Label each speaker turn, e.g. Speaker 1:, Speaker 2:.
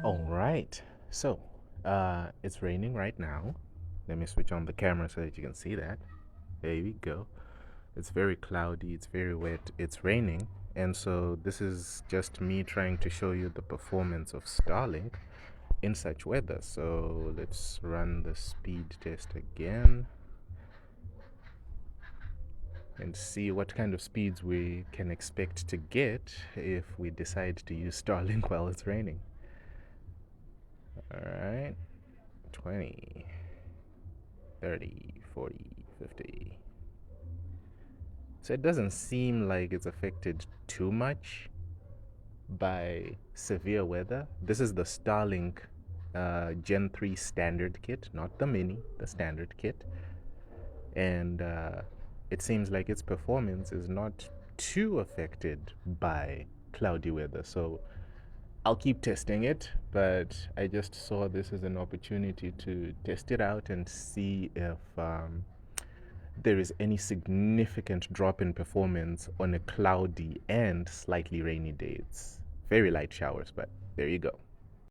Speaker 1: All right. So, it's raining right now. Let me switch on the camera so that you can see that. There we go. It's very cloudy, it's very wet, it's raining. And so, this is just me trying to show you the performance of Starlink in such weather. So, let's run the speed test again and see what kind of speeds we can expect to get if we decide to use Starlink while it's raining. All right. 20, 30, 40, 50. So it doesn't seem like it's affected too much by severe weather. This is the Starlink Gen 3 standard kit, not the mini, the standard kit. And it seems like its performance is not too affected by cloudy weather. So I'll keep testing it, but I just saw this as an opportunity to test it out and see if there is any significant drop in performance on a cloudy and slightly rainy day. It's very light showers, but there you go.